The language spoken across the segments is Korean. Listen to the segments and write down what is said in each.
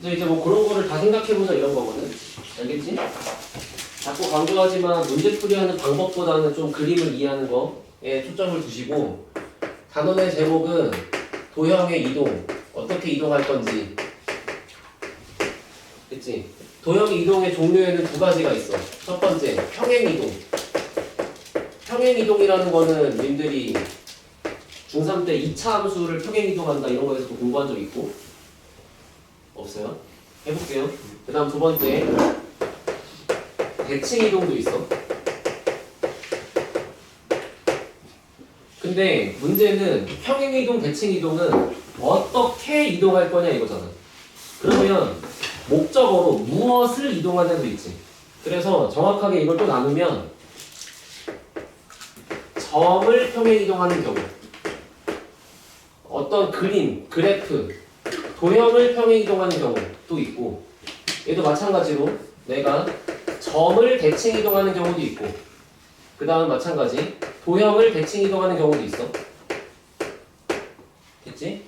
이제 뭐 그런 거를 다 생각해보자 이런 거거든. 알겠지? 자꾸 강조하지만 문제풀이하는 방법보다는 좀 그림을 이해하는 거에 초점을 두시고, 단원의 제목은 도형의 이동, 어떻게 이동할 건지. 그치? 도형 이동의 종류에는 두 가지가 있어. 첫 번째, 평행 이동. 평행 이동이라는 거는 님들이 중3 때 2차 함수를 평행 이동한다 이런 거에서도 공부한 적 있고 없어요? 해볼게요. 그 다음 두 번째, 대칭 이동도 있어. 근데 문제는 평행 이동, 대칭 이동은 어떻게 이동할 거냐 이거잖아. 그러면 목적어로 무엇을 이동하냐도 있지. 그래서 정확하게 이걸 또 나누면 점을 평행 이동하는 경우, 어떤 그림, 그래프, 도형을 평행 이동하는 경우도 있고, 얘도 마찬가지로 내가 점을 대칭 이동하는 경우도 있고, 그 다음 마찬가지 도형을 대칭 이동하는 경우도 있어. 됐지?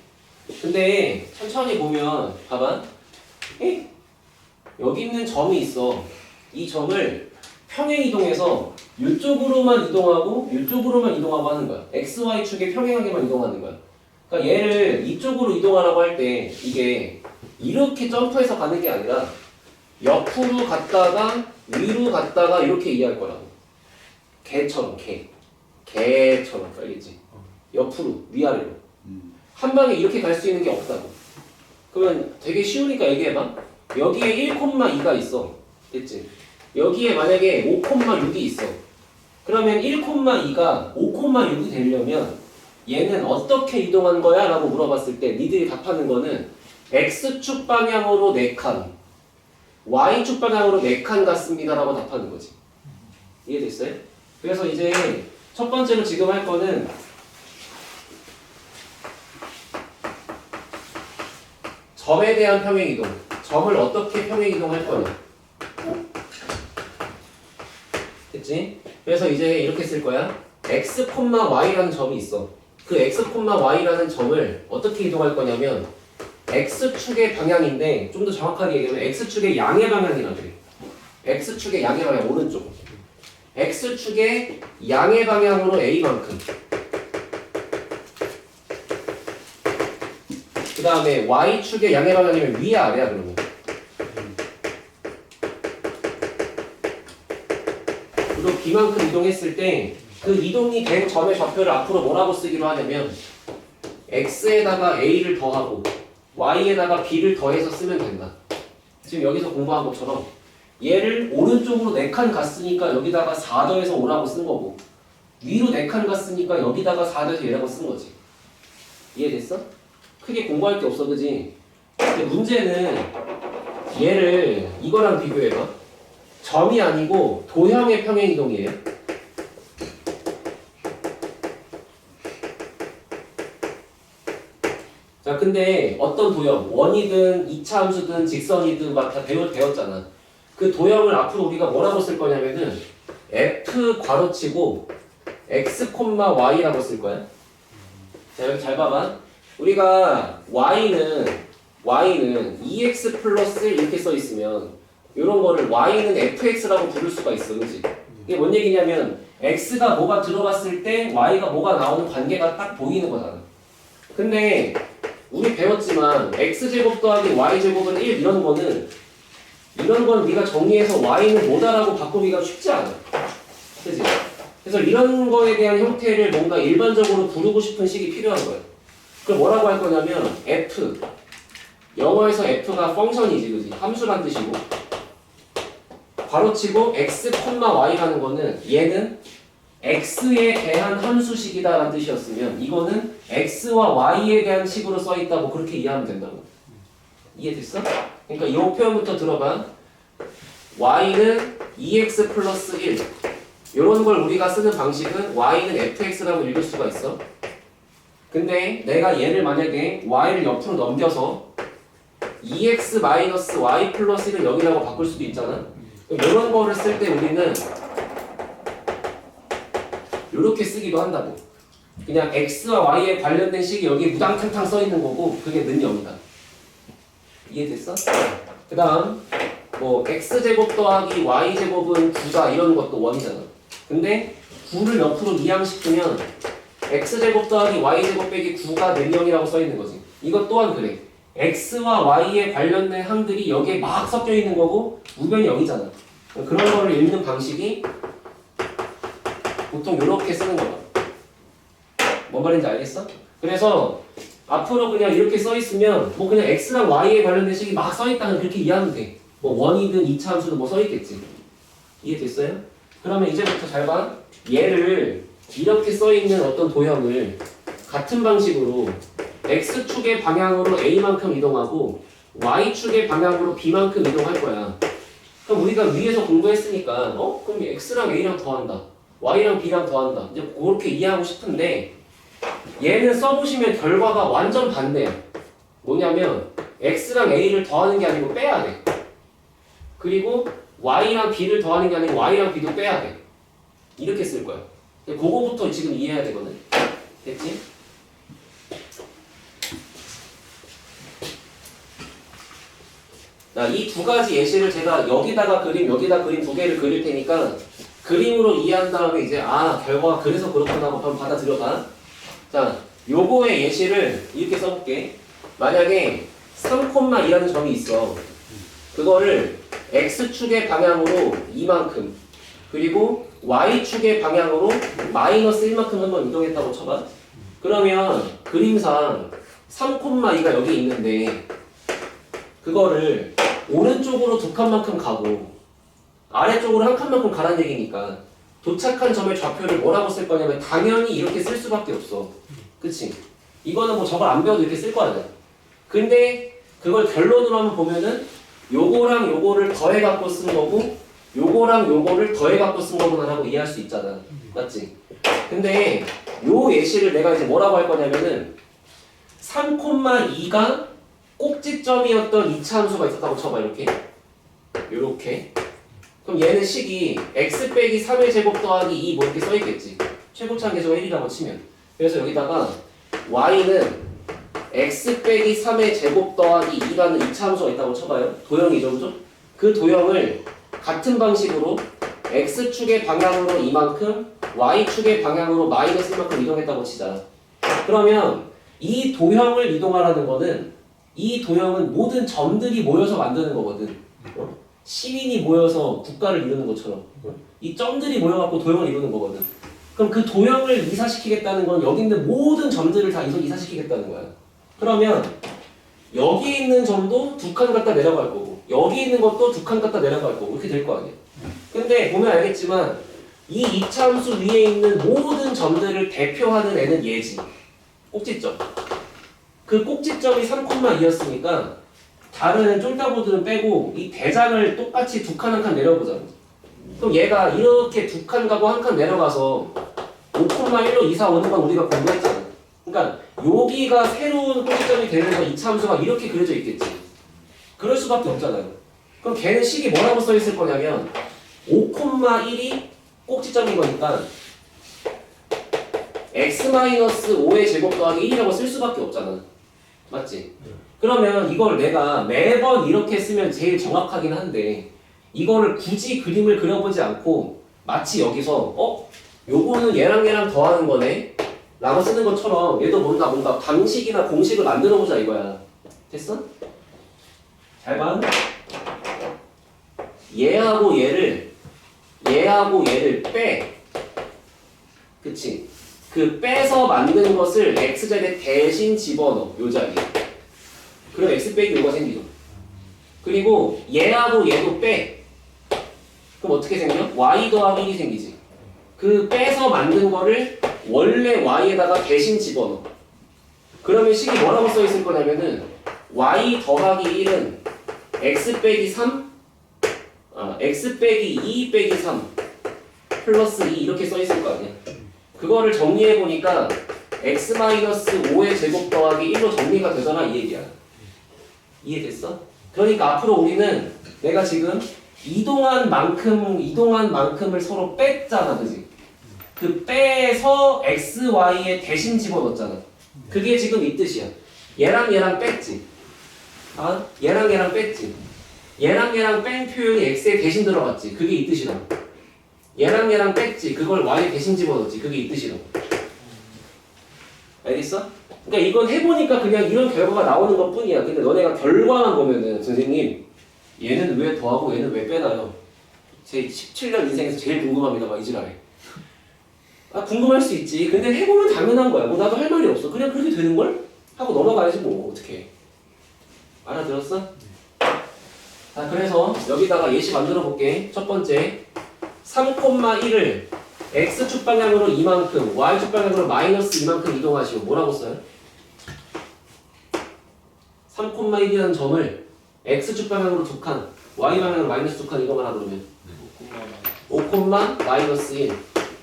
근데 천천히 보면 봐봐. 여기 있는 점이 있어. 이 점을 평행 이동해서 이쪽으로만 이동하고 이쪽으로만 이동하고 하는 거야. XY축에 평행하게만 이동하는 거야. 그러니까 얘를 이쪽으로 이동하라고 할 때 이게 이렇게 점프해서 가는 게 아니라 옆으로 갔다가 위로 갔다가 이렇게 이해할 거라고. 개처럼, 개처럼. 알겠지? 옆으로, 위아래로. 한 방에 이렇게 갈 수 있는 게 없다고. 그러면 되게 쉬우니까 얘기해봐. 여기에 1,2가 있어. 됐지? 여기에 만약에 5,6이 있어. 그러면 1,2가 5,6이 되려면 얘는 어떻게 이동한 거야? 라고 물어봤을 때 니들이 답하는 거는 X축 방향으로 4칸, Y축 방향으로 4칸 갔습니다 라고 답하는 거지. 이해됐어요? 그래서 이제 첫 번째로 지금 할 거는 점에 대한 평행 이동. 점을 어떻게 평행 이동할 거냐. 됐지? 그래서 이제 이렇게 쓸 거야. x, y라는 점이 있어. 그 x, y라는 점을 어떻게 이동할 거냐면 x축의 방향인데, 좀 더 정확하게 얘기하면 x축의 양의 방향이라 그래. x축의 양의 방향, 오른쪽. x축의 양의 방향으로 a만큼. 그 다음에 y축의 양의 방향이면 위에 아래야 그러면. 그리고 b만큼 이동했을 때 그 이동이 된 점의 좌표를 앞으로 뭐라고 쓰기로 하냐면 x에다가 a를 더하고 y에다가 b를 더해서 쓰면 된다. 지금 여기서 공부한 것처럼 얘를 오른쪽으로 4칸 갔으니까 여기다가 4 더해서 5라고 쓴 거고, 위로 4칸 갔으니까 여기다가 4 더해서 얘라고 쓴 거지. 이해됐어? 크게 공부할 게 없어, 그지? 근데 문제는 얘를 이거랑 비교해봐. 점이 아니고 도형의 평행 이동이에요. 자, 근데 어떤 도형, 원이든 2차 함수든 직선이든 막 다 배웠잖아. 그 도형을 앞으로 우리가 뭐라고 쓸 거냐면은 f 괄호치고 x, y라고 쓸 거야. 자, 여기 잘 봐봐. 우리가 y는 2x 플러스 이렇게 써 있으면 이런 거를 y는 fx라고 부를 수가 있어, 그렇지? 이게 뭔 얘기냐면 x가 뭐가 들어갔을 때 y가 뭐가 나오는 관계가 딱 보이는 거잖아. 근데 우리 배웠지만 x제곱 더하기 y제곱은 1 이런 거는, 이런 건 네가 정리해서 y는 뭐다라고 바꾸기가 쉽지 않아. 그치? 그래서 이런 거에 대한 형태를 뭔가 일반적으로 부르고 싶은 식이 필요한 거야. 그럼 뭐라고 할 거냐면 f, 영어에서 f가 펑션이지, 그지? 함수란 뜻이고, 괄호치고 x, y라는 거는 얘는 x에 대한 함수식이다 라는 뜻이었으면 이거는 x와 y에 대한 식으로 써있다고 그렇게 이해하면 된다고. 이해됐어? 그러니까 이 표현부터 들어봐. y는 2x 플러스 1, 이런 걸 우리가 쓰는 방식은 y는 fx라고 읽을 수가 있어. 근데 내가 얘를 만약에 y를 옆으로 넘겨서 2x 마이너스 y 플러스 1을 여기라고 바꿀 수도 있잖아. 그럼 이런 거를 쓸 때 우리는 이렇게 쓰기도 한다고. 그냥 x와 y에 관련된 식이 여기 무당탕탕 써 있는 거고, 그게 는 0이다. 이해됐어? 그 다음 뭐 x제곱 더하기 y제곱은 9다 이런 것도 원이잖아. 근데 9를 옆으로 이항시키면 x제곱 더하기 y제곱 빼기 9가 능형이라고 써있는 거지. 이것 또한 그래. x와 y에 관련된 항들이 여기에 막 섞여 있는 거고 우변이 0이잖아. 그런 거를 읽는 방식이 보통 이렇게 쓰는 거야. 뭔 말인지 알겠어? 그래서 앞으로 그냥 이렇게 써 있으면 뭐 그냥 x랑 y에 관련된 식이 막 써 있다는 그렇게 이해하면 돼. 뭐 원이든 이차 함수든 뭐 써 있겠지. 이해됐어요? 그러면 이제부터 잘 봐. 얘를 이렇게 써 있는 어떤 도형을 같은 방식으로 x축의 방향으로 a만큼 이동하고 y축의 방향으로 b만큼 이동할 거야. 그럼 우리가 위에서 공부했으니까 그럼 x랑 a랑 더한다. y랑 b랑 더한다. 이제 그렇게 이해하고 싶은데 얘는 써보시면 결과가 완전 반대야. 뭐냐면 x랑 a를 더하는 게 아니고 빼야 돼. 그리고 y랑 b를 더하는 게 아니고 y랑 b도 빼야 돼. 이렇게 쓸 거야. 그거부터 지금 이해해야 되거든. 됐지? 자, 이 두 가지 예시를 제가 여기다가 그림, 여기다 그림 두 개를 그릴 테니까 그림으로 이해한 다음에 이제 결과가 그래서 그렇구나 하고 한번 받아들여봐. 자, 요거의 예시를 이렇게 써볼게. 만약에 3,2라는 점이 있어. 그거를 x축의 방향으로 이만큼 그리고 y축의 방향으로 마이너스 1만큼 한번 이동했다고 쳐봐. 그러면 그림상 3,2가 여기 있는데 그거를 오른쪽으로 두 칸만큼 가고 아래쪽으로 한 칸만큼 가라는 얘기니까 도착한 점의 좌표를 뭐라고 쓸 거냐면 당연히 이렇게 쓸 수밖에 없어. 그치? 이거는 뭐 저걸 안 배워도 이렇게 쓸 거 아니야. 근데 그걸 결론으로 한번 보면은 요거랑 요거를 더해갖고 쓴 거고 요거랑 요거를 더해갖고 쓴 거구나라고 이해할 수 있잖아. 맞지? 근데 요 예시를 내가 이제 뭐라고 할 거냐면은 3,2가 꼭지점이었던 2차 함수가 있었다고 쳐봐. 이렇게 요렇게. 그럼 얘는 식이 x 빼기 3의 제곱 더하기 2 뭐 이렇게 써있겠지. 최고차항 계수가 1이라고 치면. 그래서 여기다가 y는 x 빼기 3의 제곱 더하기 2라는 2차 함수가 있다고 쳐봐요. 도형이죠, 그죠? 그 도형을 같은 방식으로 x축의 방향으로 이만큼 y축의 방향으로 마이너스 1만큼 이동했다고 치자. 그러면 이 도형을 이동하라는 거는 이 도형은 모든 점들이 모여서 만드는 거거든. 시민이 모여서 국가를 이루는 것처럼 이 점들이 모여갖고 도형을 이루는 거거든. 그럼 그 도형을 이사시키겠다는 건 여기 있는 모든 점들을 다 이사시키겠다는 거야. 그러면 여기 있는 점도 두 칸 갖다 내려갈 거고 여기 있는 것도 두 칸 갖다 내려갈 거고 이렇게 될 거 아니야. 근데 보면 알겠지만 이 이차함수 위에 있는 모든 점들을 대표하는 애는 얘지. 꼭지점. 그 꼭지점이 3,2였으니까 다른 쫄따보들은 빼고 이 대장을 똑같이 두 칸 한 칸 내려보자. 그럼 얘가 이렇게 두 칸 가고 한 칸 내려가서 5,1로 이사 오는 건 우리가 공부했잖아. 그러니까 여기가 새로운 꼭지점이 되면서 이 참수가 이렇게 그려져 있겠지. 그럴 수밖에 없잖아요. 그럼 걔는 식이 뭐라고 써 있을 거냐면 5,1이 꼭지점인 거니까 x-5의 제곱 더하기 1이라고 쓸 수밖에 없잖아. 맞지? 그러면 이걸 내가 매번 이렇게 쓰면 제일 정확하긴 한데 이거를 굳이 그림을 그려보지 않고 마치 여기서 요거는 얘랑 얘랑 더하는 거네 라고 쓰는 것처럼 얘도 뭔가 방식이나 공식을 만들어보자 이거야. 됐어? 잘 봐. 얘하고 얘를 빼. 그치? 그 빼서 만든 것을 x자리에 대신 집어넣어. 요 자리에. 그럼 x 빼기 요가 생기죠. 그리고 얘하고 얘도 빼. 그럼 어떻게 생겨? y 더하기 1이 생기지. 그 빼서 만든 거를 원래 y에다가 대신 집어넣어. 그러면 식이 뭐라고 써 있을 거냐면은 y 더하기 1은 x 빼기 3 x 빼기 2 빼기 3 플러스 2 이렇게 써 있을 거 아니야. 그거를 정리해 보니까 x-5의 제곱 더하기 1로 정리가 되잖아 이 얘기야. 이해됐어? 그러니까 앞으로 우리는 내가 지금 이동한 만큼을 서로 뺐잖아, 그지? 그 빼서 x, y에 대신 집어넣었잖아. 그게 지금 이 뜻이야. 얘랑 얘랑 뺐지. 아, 얘랑 얘랑 뺐지. 얘랑 얘랑 뺀 표현이 x에 대신 들어갔지. 그게 이 뜻이라고. 얘랑 얘랑 뺐지. 그걸 y에 대신 집어넣었지. 그게 이 뜻이라고. 알겠어? 그러니까 이건 해보니까 그냥 이런 결과가 나오는 것 뿐이야. 근데 너네가 결과만 보면은 선생님 얘는 왜 더하고 얘는 왜 빼나요? 제 17년 인생에서 제일 궁금합니다. 막 이지랄해. 아 궁금할 수 있지. 근데 해보면 당연한 거야. 뭐 나도 할 말이 없어. 그냥 그렇게 되는걸? 하고 넘어가야지 뭐 어떡해. 알아들었어? 자 그래서 여기다가 예시 만들어 볼게. 첫 번째 3,1을 x축 방향으로 이만큼 y축 방향으로 마이너스 이만큼 이동하시오. 뭐라고 써요? 3,1이라는 점을 x축 방향으로 2칸 y 방향으로 마이너스 2칸 이동하라 그러면 5, 마이너스 1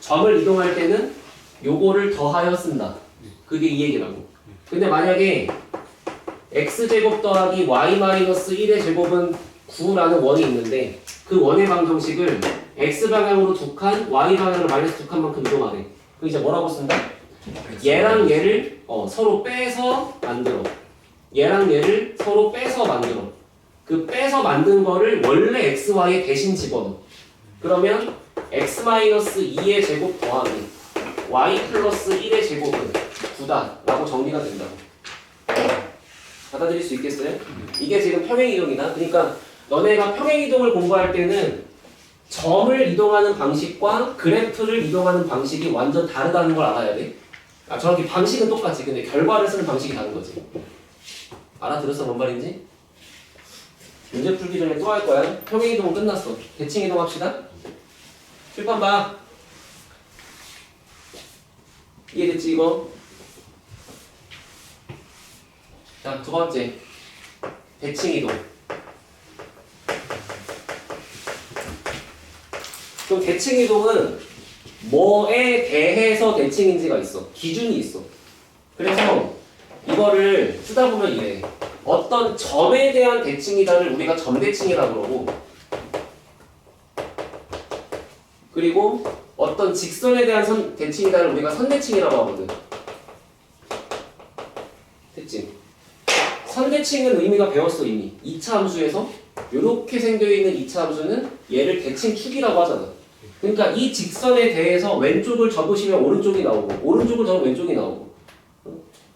점을 이동할 때는 요거를 더하여 쓴다. 그게 이 얘기라고. 근데 만약에 x제곱 더하기 y 마이너스 1의 제곱은 9라는 원이 있는데 그 원의 방정식을 x방향으로 2칸, y방향으로 마이너스 2칸만큼 이동하래. 그럼 이제 뭐라고 쓴다? 얘랑 얘를 서로 빼서 만들어. 얘랑 얘를 서로 빼서 만들어. 그 빼서 만든 거를 원래 xy에 대신 집어넣어. 그러면 x-2의 제곱 더하기 y 플러스 1의 제곱은 9다 라고 정리가 된다고. 받아들일 수 있겠어요? 이게 지금 평행이동이다. 그러니까 너네가 평행이동을 공부할 때는 점을 이동하는 방식과 그래프를 이동하는 방식이 완전 다르다는 걸 알아야 돼. 아, 정확히 방식은 똑같지. 근데 결과를 쓰는 방식이 다른 거지. 알아들었어? 뭔 말인지? 문제 풀기 전에 또 할 거야. 평행이동은 끝났어. 대칭이동 합시다. 칠판 봐. 이해됐지 이거? 자, 두 번째. 대칭이동. 그럼 대칭이동은 뭐에 대해서 대칭인지가 있어. 기준이 있어. 그래서 이거를 쓰다 보면 이래. 어떤 점에 대한 대칭이다를 우리가 점대칭이라고 그러고 그리고 어떤 직선에 대한 대칭이다를 우리가 선대칭이라고 하거든. 됐지? 선대칭은 의미가 배웠어 이미. 2차 함수에서 이렇게 생겨있는 2차 함수는 얘를 대칭축이라고 하잖아. 그러니까 이 직선에 대해서 왼쪽을 접으시면 오른쪽이 나오고 오른쪽을 접으면 왼쪽이 나오고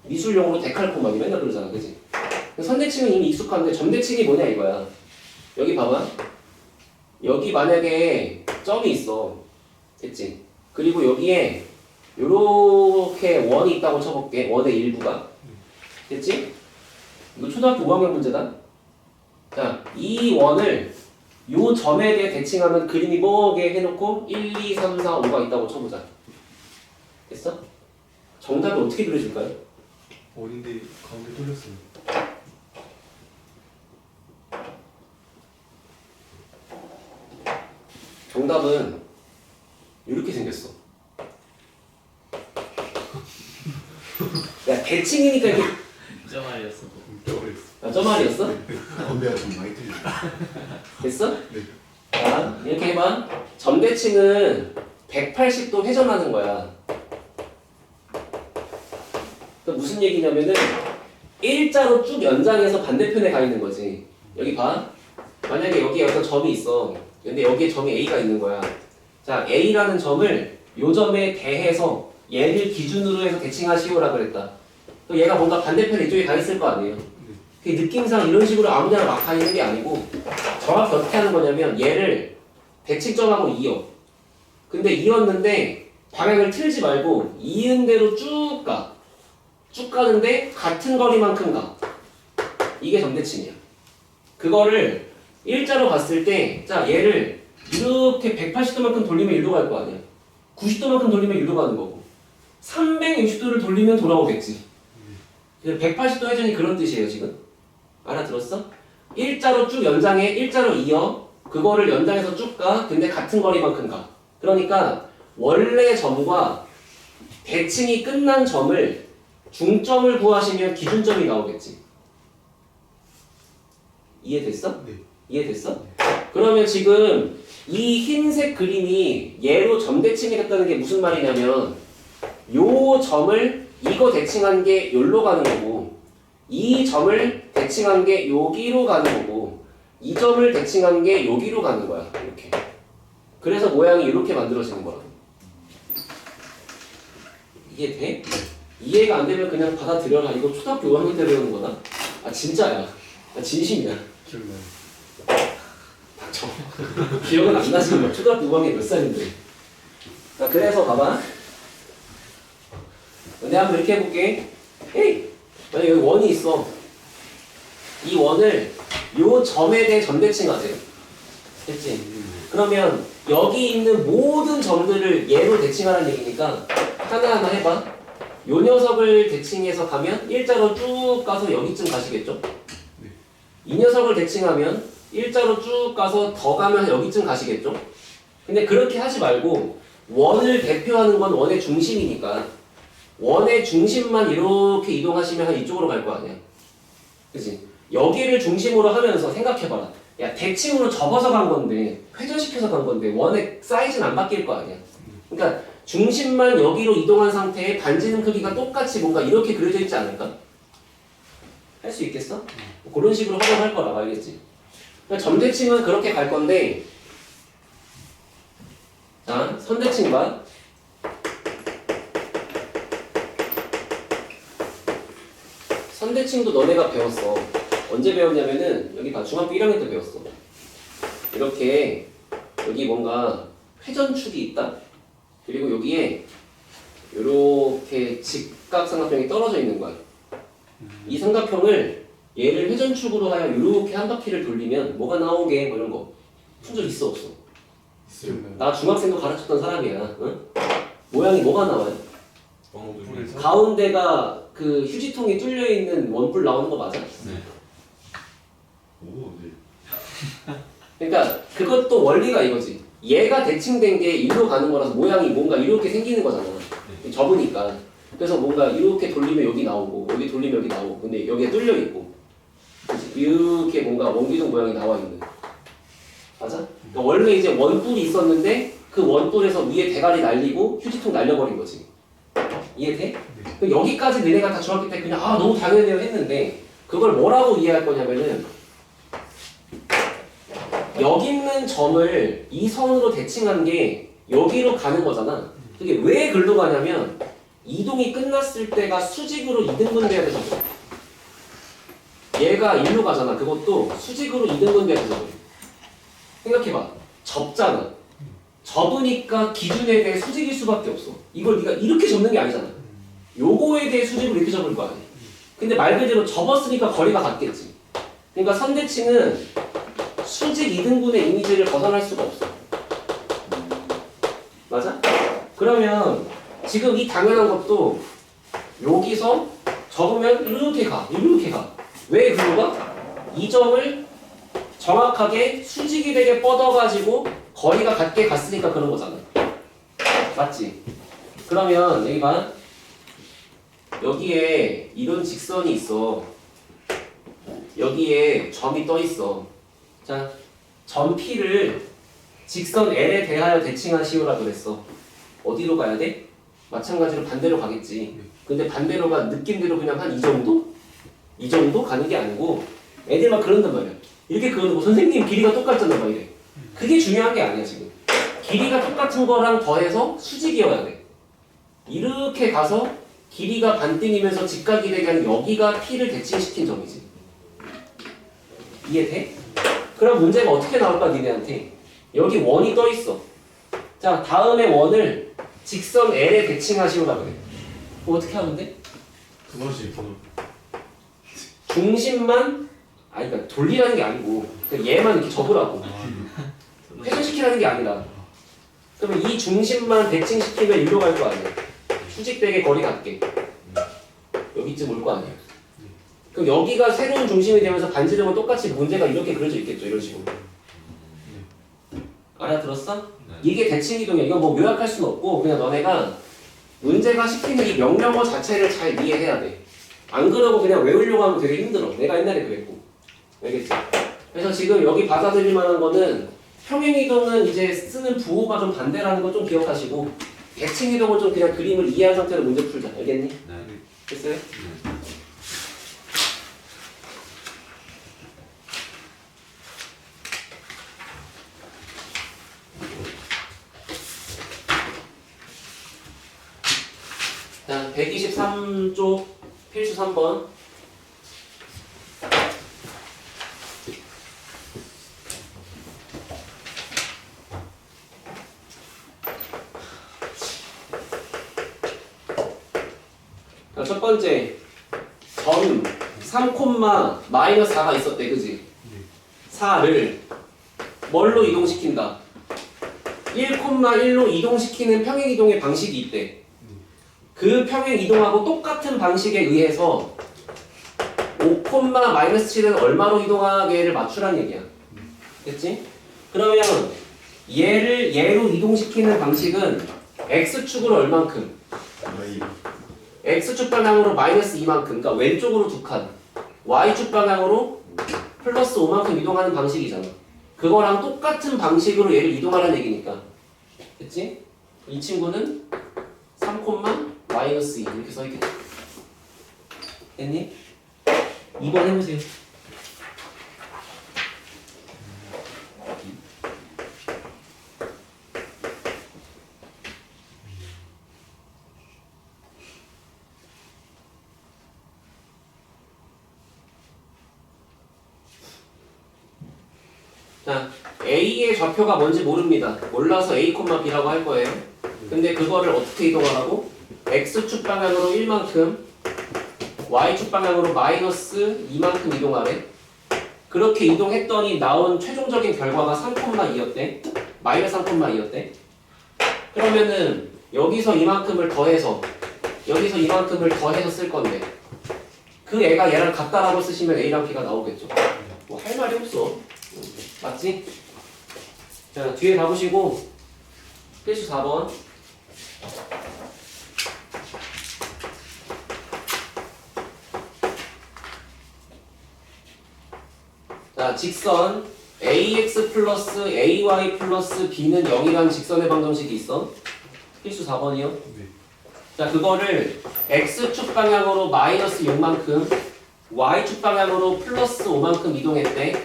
미술용어로 데칼코마니 맨날 그러잖아. 그치? 선대칭은 이미 익숙한데 점대칭이 뭐냐 이거야. 여기 봐봐. 여기 만약에 점이 있어. 됐지? 그리고 여기에 요렇게 원이 있다고 쳐볼게. 원의 일부가. 됐지? 이거 초등학교 5학년 문제다. 자, 이 원을 요 점에 대해 대칭하면 그림이 뭐게 해놓고 1, 2, 3, 4, 5가 있다고 쳐보자. 됐어? 정답이 어떻게 그려질까요? 원인데 가운데 뚫렸어요. 정답은 이렇게 생겼어. 야 대칭이니까 이렇게 진짜 말이었어. 아, 저 말이었어? 건배가 좀 많이 틀려. 됐어? 네. 자 이렇게 해봐. 점대칭은 180도 회전하는 거야. 그 무슨 얘기냐면은 일자로 쭉 연장해서 반대편에 가 있는 거지. 여기 봐. 만약에 여기에 어떤 점이 있어. 근데 여기에 점이 A가 있는 거야. 자, A라는 점을 요 점에 대해서 얘를 기준으로 해서 대칭하시오라 그랬다. 또 얘가 뭔가 반대편 이쪽에 가 있을 거 아니에요. 그 느낌상 이런 식으로 아무데나 막 가 있는 게 아니고 정확히 어떻게 하는 거냐면 얘를 대칭점하고 이어. 근데 이었는데 방향을 틀지 말고 이은 대로 쭉 가. 쭉 가는데 같은 거리만큼 가. 이게 점대칭이야. 그거를 일자로 봤을 때, 자 얘를 이렇게 180도만큼 돌리면 일로 갈 거 아니야. 90도만큼 돌리면 일로 가는 거고 360도를 돌리면 돌아오겠지. 180도 회전이 그런 뜻이에요 지금. 알아들었어? 일자로 쭉 연장해, 일자로 이어. 그거를 연장해서 쭉 가. 근데 같은 거리만큼 가. 그러니까 원래 점과 대칭이 끝난 점을 중점을 구하시면 기준점이 나오겠지. 이해됐어? 네. 이해됐어? 그러면 지금 이 흰색 그림이 얘로 점대칭이 됐다는 게 무슨 말이냐면 요 점을 이거 대칭한 게 여기로 가는 거고 이 점을 대칭한 게 여기로 가는 거고 이 점을 대칭한 게 여기로 가는 거야. 이렇게. 그래서 모양이 이렇게 만들어지는 거야. 이해 돼? 이해가 안 되면 그냥 받아들여라. 이거 초등학교 5학년 때 배우는 거다. 아 진짜야. 나 진심이야. 기억나요. 닥쳐. 기억은 안 나지만 초등학교 5학년 몇 살인데. 자, 그래서 봐봐. 내가 한번 이렇게 해볼게. 에이! 만약 여기 원이 있어. 이 원을 요 점에 대해 점대칭하세요. 됐지? 그러면 여기 있는 모든 점들을 얘로 대칭하라는 얘기니까 하나하나 해봐. 요 녀석을 대칭해서 가면 일자로 쭉 가서 여기쯤 가시겠죠? 이 녀석을 대칭하면 일자로 쭉 가서 더 가면 여기쯤 가시겠죠? 근데 그렇게 하지 말고 원을 대표하는 건 원의 중심이니까 원의 중심만 이렇게 이동하시면 한 이쪽으로 갈 거 아니야. 그치? 여기를 중심으로 하면서 생각해봐라. 야, 대칭으로 접어서 간 건데, 회전시켜서 간 건데, 원의 사이즈는 안 바뀔 거 아니야. 그러니까 중심만 여기로 이동한 상태에 반지름 크기가 똑같이 뭔가 이렇게 그려져 있지 않을까? 할 수 있겠어? 그런 식으로 활용할 거라, 알겠지? 그러니까 점대칭은 그렇게 갈 건데, 자, 선대칭 봐. 선대칭도 너네가 배웠어. 언제 배웠냐면은 여기 봐, 중학교 1학년 때 배웠어. 이렇게 여기 뭔가 회전축이 있다. 그리고 여기에 이렇게 직각삼각형이 떨어져 있는 거야. 이 삼각형을 얘를 회전축으로 하여 이렇게 한 바퀴를 돌리면 뭐가 나오게 뭐 이런 거 푼 적 있어 없어? 기억나요. 나 중학생도 가르쳤던 사람이야. 응? 모양이 뭐가 나와요? 뿔에서 가운데가 그 휴지통이 뚫려 있는 원뿔 나오는 거 맞아? 네. 오, 네. 그러니까 그것도 원리가 이거지. 얘가 대칭된 게 일로 가는 거라서 모양이 뭔가 이렇게 생기는 거잖아. 접으니까. 그래서 뭔가 이렇게 돌리면 여기 나오고 여기 돌리면 여기 나오고 근데 여기에 뚫려 있고 그치? 이렇게 뭔가 원기둥 모양이 나와 있는. 맞아? 그러니까 원래 이제 원뿔이 있었는데 그 원뿔에서 위에 대가리 날리고 휴지통 날려버린 거지. 이해돼? 그 여기까지 너네가 다 중학교 때 그냥 아 너무 당연해요 했는데 그걸 뭐라고 이해할 거냐면은 여기 있는 점을 이 선으로 대칭한 게 여기로 가는 거잖아. 그게 왜 글로 가냐면 이동이 끝났을 때가 수직으로 이등분 돼야 돼서 얘가 일로 가잖아. 그것도 수직으로 이등분 돼야 돼서 생각해봐. 접잖아. 접으니까 기준에 대해 수직일 수밖에 없어. 이걸 네가 이렇게 접는 게 아니잖아. 요거에 대해 수직으로 이렇게 접을 거 아니야. 근데 말 그대로 접었으니까 거리가 같겠지. 그러니까 선대칭은 수직 이등분의 이미지를 벗어날 수가 없어. 맞아? 그러면 지금 이 당연한 것도 여기서 접으면 이렇게 가. 이렇게 가. 왜 글로 가? 이 점을 정확하게 수직이 되게 뻗어가지고 거리가 같게 갔으니까 그런 거잖아. 맞지? 그러면 여기 봐. 여기에 이런 직선이 있어. 여기에 점이 떠 있어. 자, 점 P를 직선 L에 대하여 대칭하시오라 그랬어. 어디로 가야 돼? 마찬가지로 반대로 가겠지. 근데 반대로가 느낌대로 그냥 한 이 정도? 이 정도 가는 게 아니고 애들 막 그런단 말이야. 이렇게 그러고 선생님 길이가 똑같잖아 막 이래. 그게 중요한 게 아니야 지금. 길이가 똑같은 거랑 더해서 수직이어야 돼. 이렇게 가서 길이가 반띵이면서 직각이 되게 하는 여기가 P를 대칭시킨 점이지. 이해돼? 그럼 문제가 어떻게 나올까 니네한테? 여기 원이 떠 있어. 자, 다음에 원을 직선 L에 대칭하시오라 그래. 그럼 어떻게 하면 돼? 분원식 분원. 중심만 아니 그러니까 돌리라는 게 아니고 그냥 얘만 이렇게 접으라고. 회전시키라는 게 아니라. 그러면 이 중심만 대칭시키면 일로 갈 거 아니야. 수직되게 거리 같게. 여기쯤 올 거 아니야. 그럼 여기가 새로운 중심이 되면서 반지름은 똑같이 문제가 이렇게 그려져 있겠죠. 이런 식으로. 알아들었어? 네. 이게 대칭이동이야. 이건 뭐 요약할 수는 없고 그냥 너네가 문제가 시키는 이 명령어 자체를 잘 이해해야 돼. 안 그러고 그냥 외우려고 하면 되게 힘들어. 내가 옛날에 그랬고. 알겠지? 그래서 지금 여기 받아들일 만한 거는 평행이동은 이제 쓰는 부호가 좀 반대라는 거 좀 기억하시고 대칭이동은 좀 그냥 그림을 이해한 상태로 문제 풀자. 알겠니? 네. 됐어요? 네. 자, 123쪽 필수 3번. 자, 첫 번째 점 3, 마이너스 4가 있었대, 그지? 4를 뭘로 이동시킨다? 1,1로 이동시키는 평행이동의 방식이 있대. 그 평행이동하고 똑같은 방식에 의해서 5, 마이너스 7은 얼마로 이동하게를 맞추란 얘기야. 됐지? 그러면 얘를 얘로 이동시키는 방식은 x축으로 얼만큼? x축 방향으로 마이너스 2만큼, 그러니까 왼쪽으로 2칸, y축 방향으로 플러스 5만큼 이동하는 방식이잖아. 그거랑 똑같은 방식으로 얘를 이동하라는 얘기니까. 됐지? 이 친구는 3, 마이너스 2 이렇게 써있겠지. 됐니? 2번 해보세요. 자, A의 좌표가 뭔지 모릅니다. 몰라서 A, B라고 할 거예요. 근데 그거를 어떻게 이동하라고? X축 방향으로 1만큼, Y축 방향으로 마이너스 2만큼 이동하래. 그렇게 이동했더니 나온 최종적인 결과가 3,2였대. 마이너스 3,2였대. 그러면은 여기서 이만큼을 더해서 여기서 이만큼을 더해서 쓸 건데 그 애가 얘랑 같다라고 쓰시면 A랑 B가 나오겠죠. 뭐 할 말이 없어. 맞지? 자, 뒤에 가보시고 필수 4번. 자, 직선 ax 플러스 ay 플러스 b는 0이라는 직선의 방정식이 있어. 필수 4번이요. 네. 자, 그거를 x축 방향으로 마이너스 6만큼, y축 방향으로 플러스 5만큼 이동했대.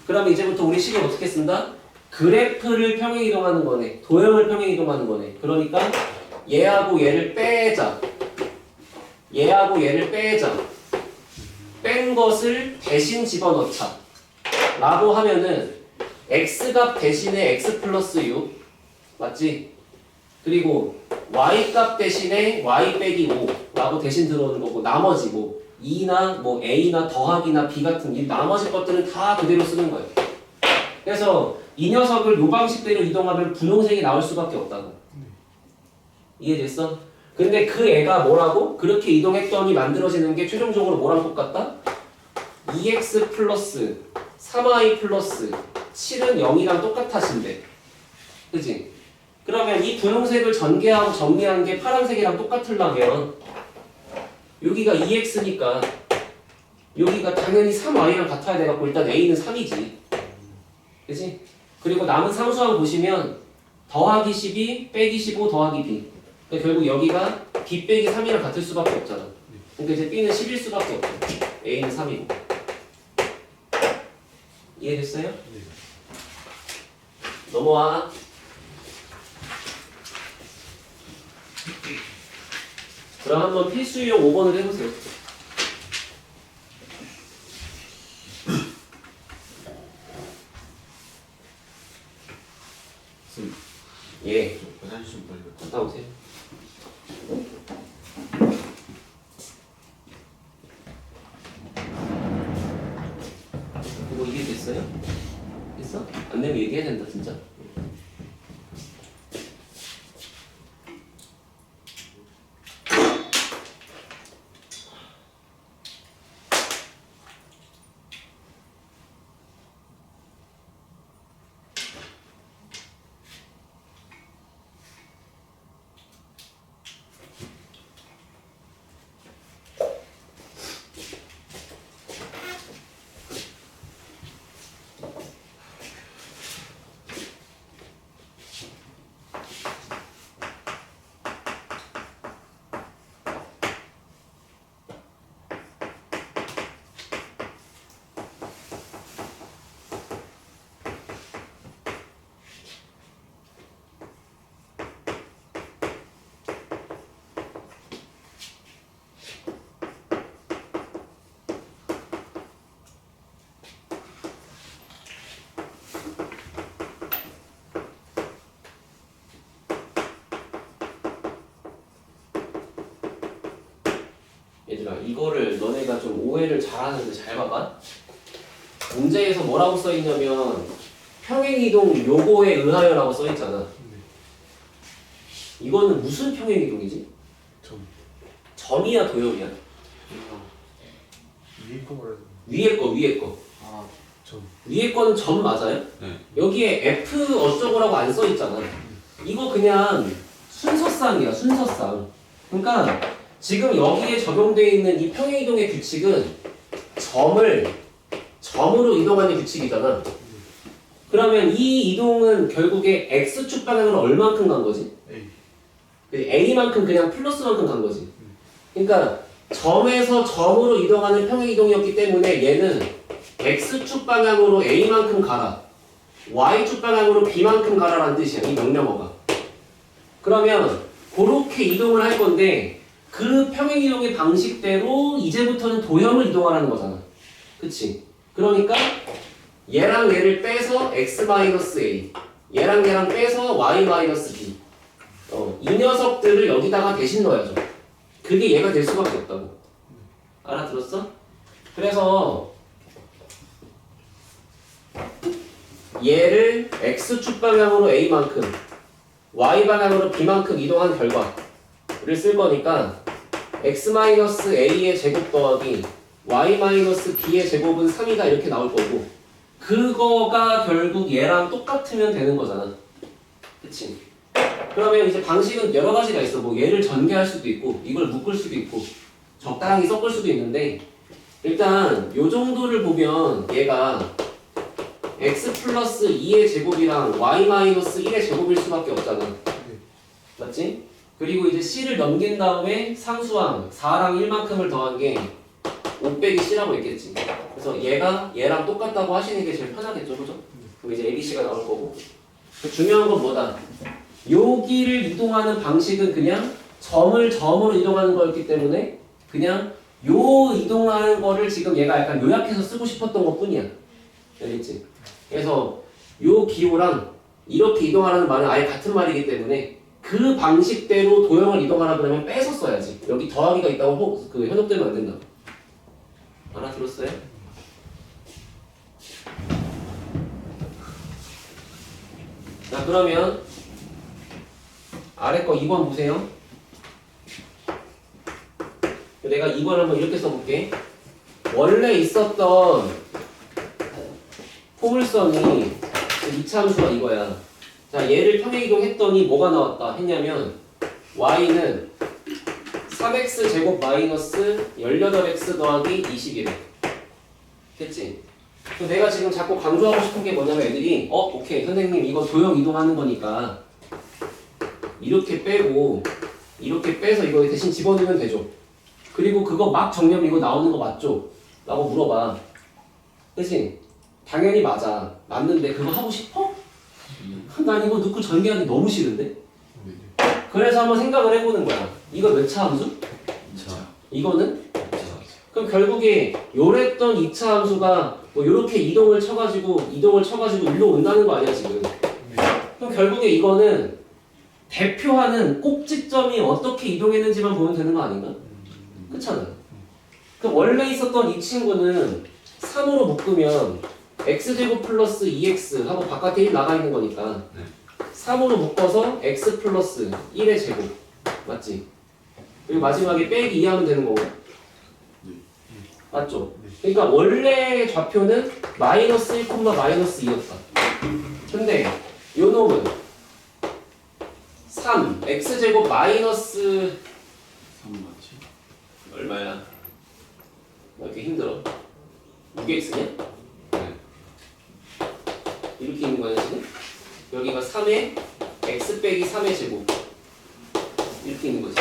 그럼 이제부터 우리 식을 어떻게 쓴다? 그래프를 평행 이동하는 거네. 도형을 평행 이동하는 거네. 그러니까 얘하고 얘를 빼자. 얘하고 얘를 빼자. 뺀 것을 대신 집어넣자. 라고 하면은 x값 대신에 x 플러스 6 맞지? 그리고 y값 대신에 y 빼기 5 라고 대신 들어오는 거고 나머지 뭐 2나 뭐 a나 더하기나 b 같은 이 나머지 것들은 다 그대로 쓰는 거예요. 그래서 이 녀석을 요 방식대로 이동하면 분홍색이 나올 수밖에 없다고. 이해됐어? 근데 그 애가 뭐라고? 그렇게 이동했더니 만들어지는 게 최종적으로 뭐랑 똑같다? 2x 플러스 3y 플러스 7은 0이랑 똑같아진대. 그치? 그러면 이 분홍색을 전개하고 정리한 게 파란색이랑 똑같으려면 여기가 2x니까 여기가 당연히 3y랑 같아야 돼갖고 일단 a는 3이지. 그치? 그리고 남은 상수항 보시면 더하기 12 빼기 15 더하기 b. 그러니까 결국 여기가 b 빼기 3이랑 같을 수밖에 없잖아. 그러니까 이제 b는 10일 수밖에 없고 a는 3이고. 이해됐어요? 네. 넘어와. 그럼 한번 필수유형 5번을 해보세요. 예. 화장실 좀 빨리 갔다 오세요. 이거 이해됐어요? 됐어? 안 되면 얘기해야 된다 진짜. 얘들아 이거를 너네가 좀 오해를 잘하는데 잘 봐봐. 문제에서 뭐라고 써있냐면 평행이동 요거에 의하여라고 써있잖아. 이거는 무슨 평행이동이지? 점. 점이야 도형이야? 위에 거 말하는 위에 거 아, 점. 위에 거는 점 맞아요? 네. 여기에 F 어쩌고라고 안 써있잖아. 이거 그냥 순서쌍이야 순서쌍. 그러니까 지금 여기에 적용되어 있는 이 평행이동의 규칙은 점으로 이동하는 규칙이잖아. 그러면 이 이동은 결국에 X축 방향으로 얼만큼 간 거지? A. A만큼 그냥 플러스만큼 간 거지. 그러니까 점에서 점으로 이동하는 평행이동이었기 때문에 얘는 X축 방향으로 A만큼 가라, Y축 방향으로 B만큼 가라라는 뜻이야, 이 명령어가. 그러면 그렇게 이동을 할 건데 그 평행이동의 방식대로 이제부터는 도형을 이동하라는 거잖아. 그치? 그러니까 얘랑 얘를 빼서 X-A, 얘랑 얘랑 빼서 Y-B, 이 녀석들을 여기다가 대신 넣어야죠. 그게 얘가 될 수밖에 없다고. 알아들었어? 그래서 얘를 X축 방향으로 A만큼, Y 방향으로 B만큼 이동한 결과를 쓸 거니까 X-A의 제곱 더하기 Y-B의 제곱은 3이다 이렇게 나올 거고, 그거가 결국 얘랑 똑같으면 되는 거잖아. 그치? 그러면 이제 방식은 여러 가지가 있어. 뭐 얘를 전개할 수도 있고 이걸 묶을 수도 있고 적당히 섞을 수도 있는데, 일단 요 정도를 보면 얘가 x 플러스 2의 제곱이랑 y 마이너스 1의 제곱일 수밖에 없잖아. 맞지? 그리고 이제 c를 넘긴 다음에 상수항 4랑 1만큼을 더한 게 5 빼기 c라고 있겠지. 그래서 얘가 얘랑 똑같다고 하시는 게 제일 편하겠죠, 그죠? 그럼 이제 ABC가 나올 거고, 중요한 건 뭐다? 여기를 이동하는 방식은 그냥 점으로 이동하는 거였기 때문에 그냥 요 이동하는 거를 지금 얘가 약간 요약해서 쓰고 싶었던 것 뿐이야. 알겠지? 그래서 요 기호랑 이렇게 이동하라는 말은 아예 같은 말이기 때문에 그 방식대로 도형을 이동하라 그러면 빼서 써야지. 여기 더하기가 있다고 현혹되면 안 된다. 알아들었어요? 자, 그러면 아래 거 2번 보세요. 내가 2번 한번 이렇게 써볼게. 원래 있었던 포물선이 이차함수가 이거야. 자, 얘를 평행이동했더니 뭐가 나왔다 했냐면 y는 3x 제곱 마이너스 18x 더하기 21에 됐지? 그럼 내가 지금 자꾸 강조하고 싶은 게 뭐냐면 애들이 오케이 선생님 이거 도형 이동하는 거니까 이렇게 빼고 이렇게 빼서 이거 대신 집어넣으면 되죠. 그리고 그거 막 정리하면 이거 나오는 거 맞죠? 라고 물어봐. 그치? 당연히 맞아. 맞는데 그거 하고 싶어? 난 이거 넣고 전개하기 너무 싫은데? 그래서 한번 생각을 해보는 거야. 이거 몇 차 함수? 2차. 이거는? 그럼 결국에 요랬던 2차 함수가 뭐 요렇게 이동을 쳐가지고 일로 온다는 거 아니야 지금? 그럼 결국에 이거는 대표하는 꼭지점이 어떻게 이동했는지만 보면 되는 거 아닌가? 그렇잖아. 그럼 원래 있었던 이 친구는 3으로 묶으면 x제곱 플러스 2x 하고 바깥에 1 나가 있는 거니까 3으로 묶어서 x 플러스 1의 제곱 맞지? 그리고 마지막에 빼기 2 하면 되는 거고 맞죠? 그러니까 원래 좌표는 마이너스 1, 마이너스 2였다. 근데 요 놈은 3 x제곱 마이너스 3 맞지? 얼마야? 왜 이렇게 힘들어? 6x냐? 네. 이렇게 있는 거야 지금? 여기가 3의 x 빼기 3의 제곱 이렇게 있는 거지.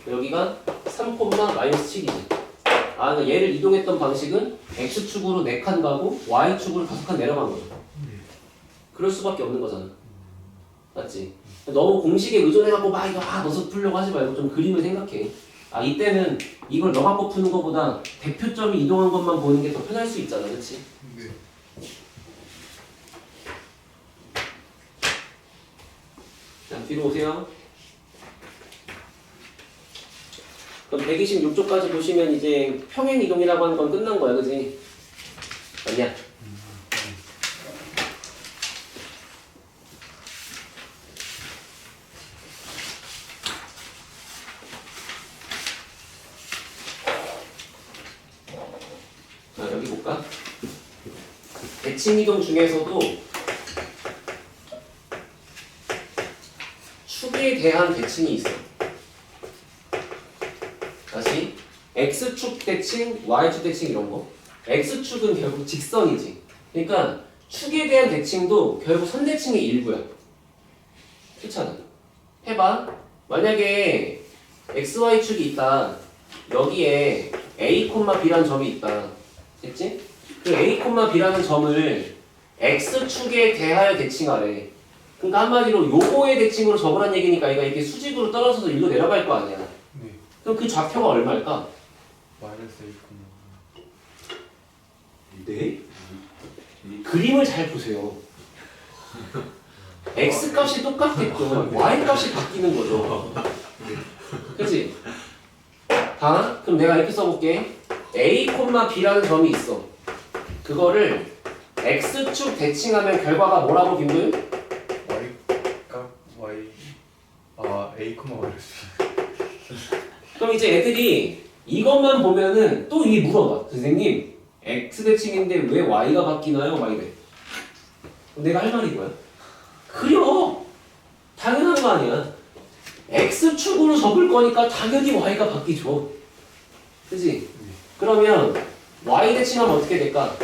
여기가 3, 마이너스 7이지. 아, 그러니까 얘를 이동했던 방식은 x축으로 4칸 가고 y축으로 5칸 내려간 거야. 그럴 수밖에 없는 거잖아. 맞지? 너무 공식에 의존해갖고 막 이거 넣어서 풀려고 하지 말고 좀 그림을 생각해. 아, 이때는 이걸 넣어갖고 푸는 것보다 대표점이 이동한 것만 보는 게 더 편할 수 있잖아. 그치? 네. 자, 뒤로 오세요. 그럼 126쪽까지 보시면 이제 평행 이동이라고 하는 건 끝난 거야, 그지? 맞냐? 자, 여기 볼까? 대칭 이동 중에서도 축에 대한 대칭이 있어. 다시 X축 대칭, Y축 대칭 이런 거. X축은 결국 직선이지. 그러니까 축에 대한 대칭도 결국 선대칭의 일부야. 그렇잖아. 해봐. 만약에 XY축이 있다. 여기에 A, B라는 점이 있다. 됐지? 그 A, B라는 점을 X축에 대하여 대칭하래. 그러니까 한마디로 요거의 대칭으로 적으란 얘기니까 얘가 이렇게 수직으로 떨어져서 일로 내려갈 거 아니야. 네. 그럼 그 좌표가 얼마일까? 마이너스 1,5. 네? 그림을 잘 보세요. X 값이 똑같게끔 Y 값이 바뀌는 거죠. 그치? 봐. 그럼 내가 이렇게 써볼게. A, B라는 점이 있어. 그거를 X축 대칭하면 결과가 뭐라고 김도윤? Y 값 Y A, Y였어. 그럼 이제 애들이 이것만 보면은 또 이게 물어봐. 선생님, X 대칭인데 왜 Y가 바뀌나요? 막 이래. 그럼 내가 할 말이 뭐야? 그려! 당연한 거 아니야. X축으로 적을 거니까 당연히 Y가 바뀌죠. 그치? 그러면 Y 대칭하면 어떻게 될까?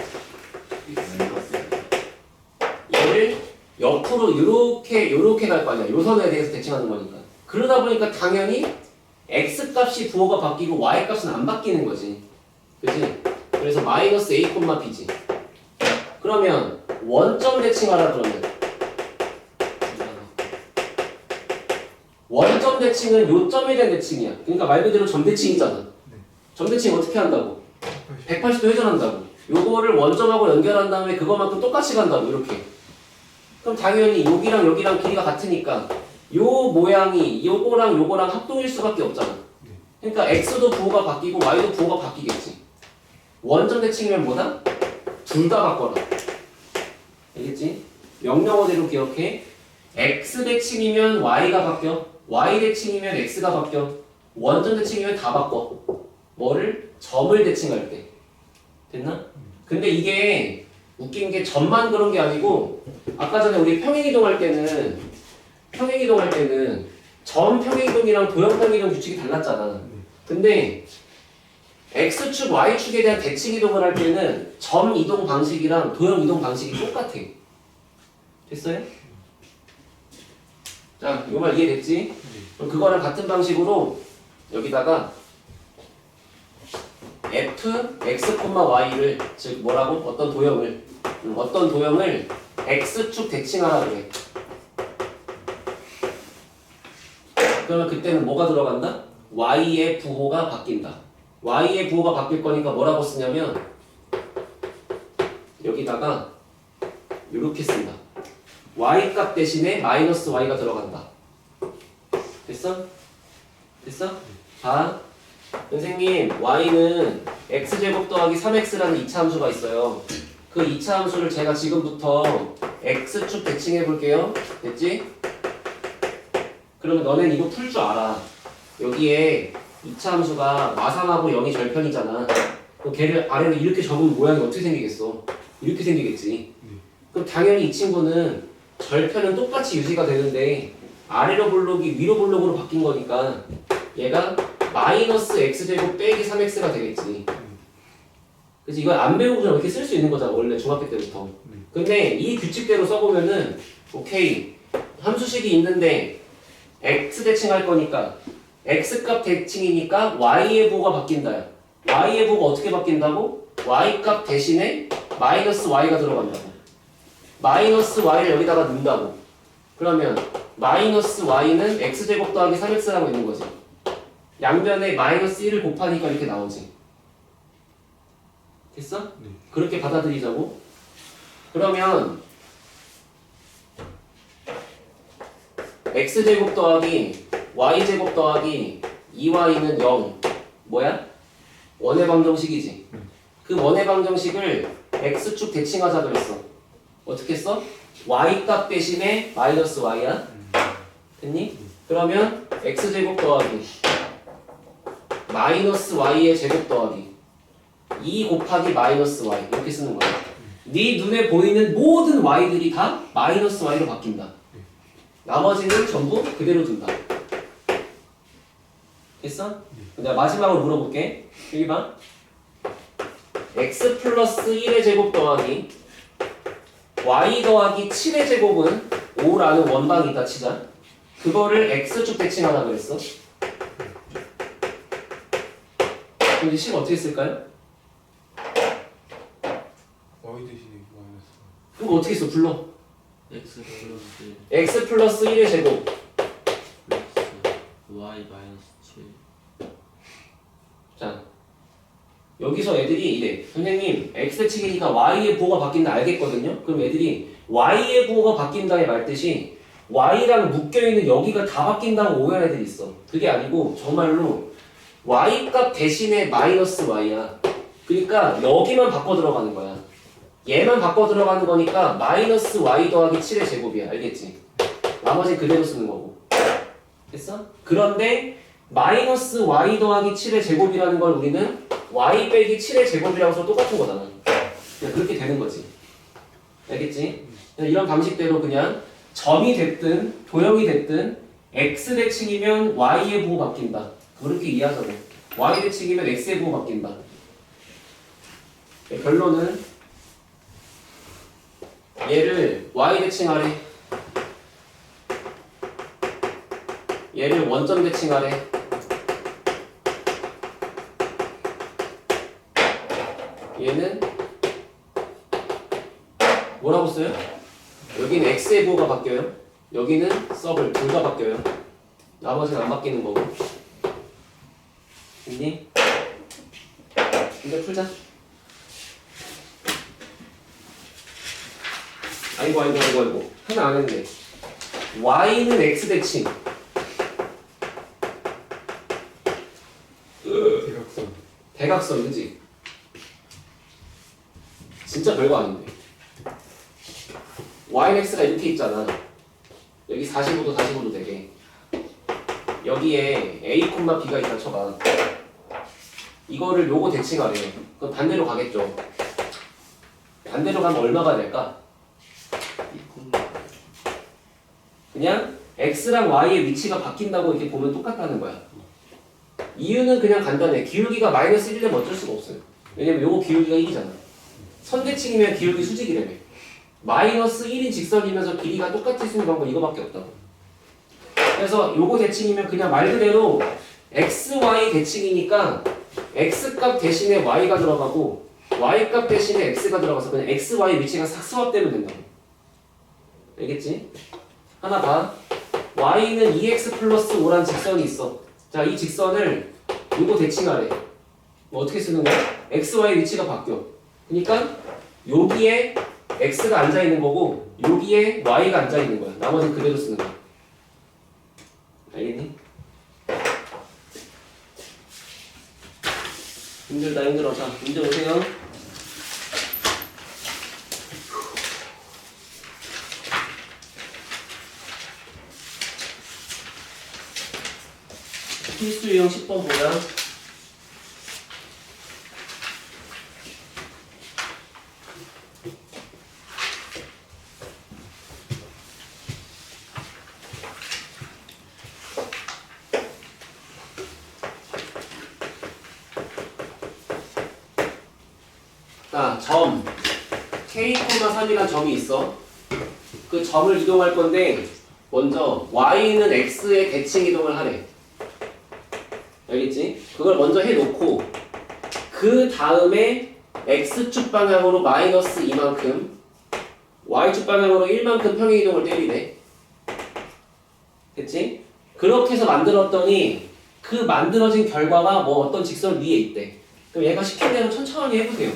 얘를 옆으로 요렇게 갈 거 아니야. 요 선에 대해서 대칭하는 거니까. 그러다 보니까 당연히 X 값이 부호가 바뀌고 Y 값은 안 바뀌는 거지. 그치? 그래서 마이너스 A, B지. 그러면 원점 대칭하라 그러면 원점 대칭은 요점에 대한 대칭이야. 그러니까 말 그대로 점 대칭이잖아. 점 대칭 어떻게 한다고? 180도 회전한다고. 요거를 원점하고 연결한 다음에 그거만큼 똑같이 간다고 이렇게. 그럼 당연히 여기랑 여기랑 길이가 같으니까 요 모양이 요거랑 요거랑 합동일 수밖에 없잖아. 그러니까 x도 부호가 바뀌고 y도 부호가 바뀌겠지. 원점 대칭이면 뭐다? 둘 다 바꿔라. 알겠지? 명령어대로 기억해. x 대칭이면 y가 바뀌어. y 대칭이면 x가 바뀌어. 원점 대칭이면 다 바꿔. 뭐를? 점을 대칭할 때. 됐나? 근데 이게 웃긴 게 점만 그런 게 아니고 아까 전에 우리 평행이동할 때는 점 평행이동이랑 도형 평행이동 규칙이 달랐잖아. 근데 X축, Y축에 대한 대칭 이동을 할 때는 점 이동 방식이랑 도형 이동 방식이 똑같아. 됐어요? 자, 이거 말 이해됐지? 그럼 그거랑 같은 방식으로 여기다가 f, x, y를 즉 뭐라고? 어떤 도형을 x축 대칭하라 그래. 그러면 그때는 뭐가 들어간다? y의 부호가 바뀐다. y의 부호가 바뀔 거니까 뭐라고 쓰냐면 여기다가 이렇게 쓴다. y 값 대신에 마이너스 y가 들어간다. 됐어? 됐어? 자, 선생님 y는 x제곱 더하기 3x라는 2차 함수가 있어요. 그 2차 함수를 제가 지금부터 x축 대칭해 볼게요. 됐지? 그러면 너넨 이거 풀 줄 알아. 여기에 2차 함수가 마삼하고 0이 절편이잖아. 그럼 걔를 아래로 이렇게 적으면 모양이 어떻게 생기겠어? 이렇게 생기겠지. 그럼 당연히 이 친구는 절편은 똑같이 유지가 되는데 아래로 볼록이 위로 볼록으로 바뀐 거니까 얘가 마이너스 x제곱 빼기 3x가 되겠지. 그치? 이걸 안 배우고 그냥 이렇게 쓸 수 있는 거잖아. 원래 중학교 때부터. 근데 이 규칙대로 써보면은 오케이. 함수식이 있는데 x 대칭할 거니까 x값 대칭이니까 y의 부호가 바뀐다. y의 부호가 어떻게 바뀐다고? y값 대신에 마이너스 y가 들어간다고. 마이너스 y를 여기다가 넣는다고. 그러면 마이너스 y는 x제곱 더하기 3x라고 있는 거지. 양변에 마이너스 1을 곱하니까 이렇게 나오지. 됐어? 네. 그렇게 받아들이자고. 그러면 x제곱 더하기 y제곱 더하기 2y는 0 뭐야? 원의 방정식이지. 그 원의 방정식을 x축 대칭하자 그랬어. 어떻게 써? y값 대신에 마이너스 y야. 됐니? 그러면 x제곱 더하기 마이너스 y의 제곱 더하기 2 곱하기 마이너스 y 이렇게 쓰는 거야. 네 눈에 보이는 모든 y들이 다 마이너스 y로 바뀐다. 나머지는 전부 그대로 둔다. 됐어? 내가 마지막으로 물어볼게. 1번 x 플러스 1의 제곱 더하기 y 더하기 7의 제곱은 5라는 원방이 있다 치자. 그거를 x축 대칭하라 그랬어. 그럼 이제 식 어떻게 쓸까요? y 대신에 마이너스. 그거 어떻게 써? 불러. x 플러스 x 플러스 1의 제곱 플러스 y 마이너스 7. 자 여기서 애들이 이래. 선생님 x축이니까 y의 부호가 바뀐다 알겠거든요. 그럼 애들이 y의 부호가 바뀐다의 말뜻이 y랑 묶여있는 여기가 다 바뀐다고 오해하는 애들이 있어. 그게 아니고 정말로 y값 대신에 마이너스 y야. 그러니까 여기만 바꿔 들어가는 거야. 얘만 바꿔 들어가는 거니까 마이너스 y 더하기 7의 제곱이야. 알겠지? 나머지 그대로 쓰는 거고. 됐어? 그런데 마이너스 y 더하기 7의 제곱이라는 걸 우리는 y 빼기 7의 제곱이라고 해서 똑같은 거잖아. 그냥 그렇게 되는 거지. 알겠지? 그냥 이런 방식대로 그냥 점이 됐든 도형이 됐든 x 대칭이면 y의 부호 바뀐다. 그렇게 이해하자고. y 대칭이면 x의 부호 바뀐다. 결론은 얘를 y 대칭하래. 얘를 원점 대칭하래. 얘는 뭐라고 써요? 여기는 x의 부호가 바뀌어요. 여기는 서블 둘 다 바뀌어요. 나머지는 안 바뀌는 거고. 됐니? 이제 풀자. 아이고 하나 안 했네. y는 x 대칭 대각선. 대각선 그지? 진짜 별거 아닌데. y는 x가 이렇게 있잖아. 여기 45도 45도 되게. 여기에 a, b가 있다 쳐봐. 이거를 요거 대칭하래. 그럼 반대로 가겠죠. 반대로 가면 얼마가 될까? 그냥 x랑 y의 위치가 바뀐다고 이렇게 보면 똑같다는 거야. 이유는 그냥 간단해. 기울기가 마이너스 1이면 어쩔 수가 없어요. 왜냐면 요거 기울기가 1이잖아. 선대칭이면 기울기 수직이라며. 마이너스 1인 직선이면서 길이가 똑같을 수 있는 방법 이거밖에 없다고. 그래서 요거 대칭이면 그냥 말 그대로 x, y 대칭이니까 x값 대신에 y가 들어가고 y값 대신에 x가 들어가서 그냥 x, y 위치가 싹 스왑되면 된다고. 알겠지? 하나 봐. y는 2x 플러스 5란 직선이 있어. 자, 이 직선을 요거 대칭하래. 뭐 어떻게 쓰는 거야? x, y 위치가 바뀌어. 그러니까 여기에 x가 앉아있는 거고 여기에 y가 앉아있는 거야. 나머지는 그대로 쓰는 거야. 알겠니? 힘들어. 자, 문제 보세요. 필수 유형 10번 뭐야? 자, 점 K,3이라는 점이 있어. 그 점을 이동할 건데 먼저 Y는 X의 대칭 이동을 하래. 알겠지? 그걸 먼저 해놓고 그 다음에 X축 방향으로 마이너스 이만큼 Y축 방향으로 1만큼 평행 이동을 때리네. 됐지? 그렇게 해서 만들었더니 그 만들어진 결과가 뭐 어떤 직선 위에 있대. 그럼 얘가 시킨 대로 천천히 해보세요.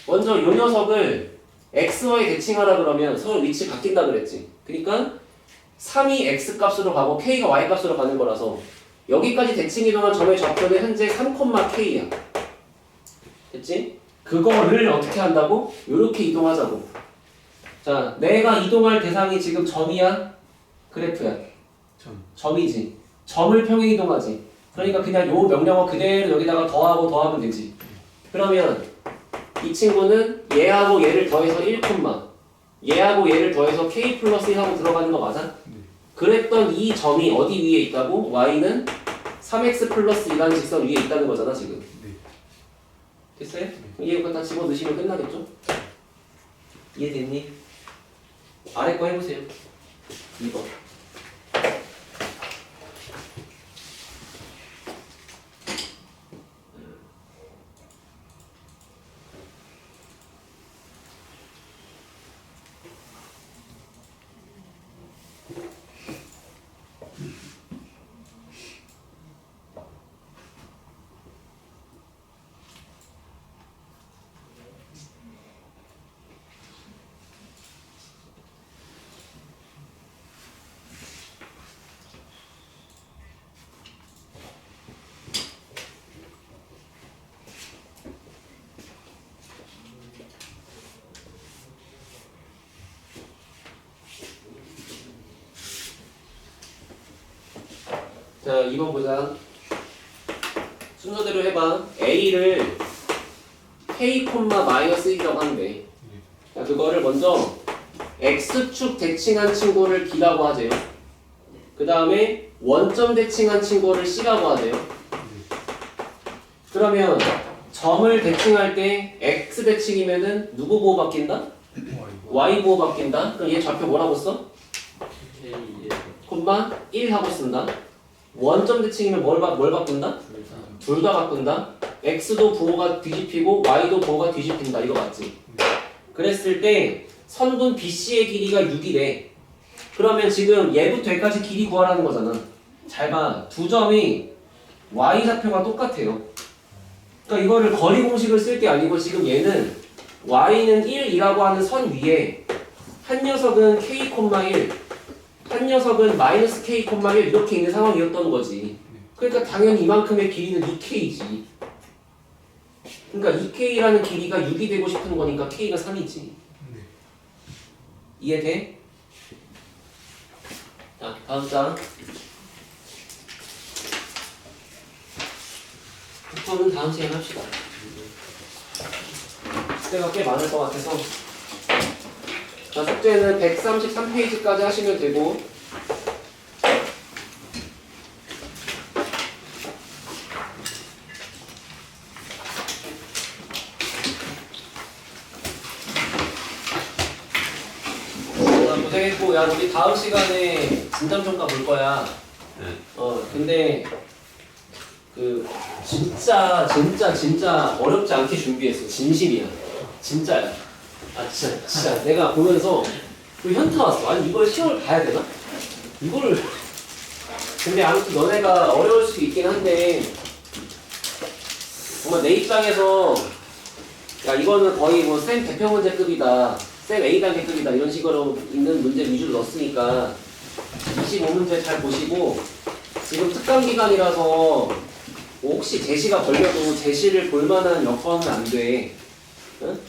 먼저 요 녀석을 xy 대칭하라 그러면 서로 위치 바뀐다 그랬지. 그러니까 3이 x 값으로 가고 k가 y 값으로 가는 거라서 여기까지 대칭 이동한 점의 좌표는 현재 3,K야. 됐지? 그거를 어떻게 한다고? 요렇게 이동하자고. 자, 내가 이동할 대상이 지금 점이야? 그래프야? 점이지. 점을 평행 이동하지. 그러니까 그냥 요 명령어 그대로 여기다가 더하면 되지. 그러면 이 친구는 얘하고 얘를 더해서 1, 얘하고 얘를 더해서 K 플러스 1하고 들어가는 거 맞아? 네. 그랬던 이 점이 어디 위에 있다고? Y는 3x 플러스 2라는 직선 위에 있다는 거잖아 지금. 네. 됐어요? 이거 다 집어 넣으시면 끝나겠죠? 이해됐니? 아래 거 해보세요. 2번. 자, 2번 보자. 순서대로 해봐. A를 K, -1이라고 하는데, 자, 그거를 먼저 X축 대칭한 친구를 B라고 하세요. 그 다음에 원점 대칭한 친구를 C라고 하세요. 그러면 점을 대칭할 때 X 대칭이면은 누구 보호 바뀐다? Y 보호 바뀐다. 그럼 얘 좌표 뭐라고 써? K 콤마 1 하고 쓴다. 원점 대칭이면 뭘 바꾼다? 둘 다 바꾼다. X도 부호가 뒤집히고 Y도 부호가 뒤집힌다. 이거 맞지? 그랬을 때 선분 BC의 길이가 6이래. 그러면 지금 얘부터 얘까지 길이 구하라는 거잖아. 잘 봐. 두 점이 Y 좌표가 똑같아요. 그러니까 이거를 거리 공식을 쓸 게 아니고 지금 얘는 Y는 1이라고 하는 선 위에 한 녀석은 K, 1, 한 녀석은 마이너스 K, 1 이렇게 있는 상황이었던 거지. 그러니까 당연히 이만큼의 길이는 2K지. 그러니까 2K라는 길이가 6이 되고 싶은 거니까 K가 3이지. 이해돼? 자, 다음 장. 부터는 다음 시간에 합시다. 숙제가 꽤 많을 것 같아서. 자, 숙제는 133페이지까지 하시면 되고, 고생했고, 야, 우리 다음 시간에 진담평가 볼 거야. 근데 진짜 어렵지 않게 준비했어. 진심이야. 진짜야. 아, 진짜 내가 보면서 그 현타 왔어. 아니 이걸 시험을 봐야 되나? 이거를. 근데 아무튼 너네가 어려울 수 있긴 한데 정말 내 입장에서 야 이거는 거의 뭐 쌤 대표 문제급이다. 쌤 A단계급이다. 이런 식으로 있는 문제 위주로 넣었으니까 25문제 잘 보시고 지금 특강 기간이라서 혹시 제시가 걸려도 제시를 볼 만한 여건은 안 돼. 응?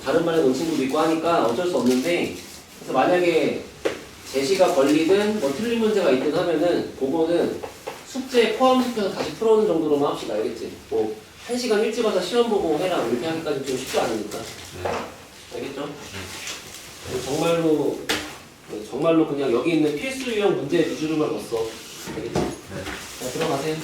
다른 반에 온 친구도 있고 하니까 어쩔 수 없는데 그래서 만약에 제시가 걸리든 뭐 틀린 문제가 있든 하면은 그거는 숙제 포함시켜서 다시 풀어오는 정도로만 합시다. 알겠지? 뭐 1시간 일찍 와서 시험 보고 해라 이렇게 하기까지 좀 쉽지 않으니까. 알겠죠? 정말로 그냥 여기 있는 필수 유형 문제 위주로만 넣었어. 알겠지? 자, 들어가세요.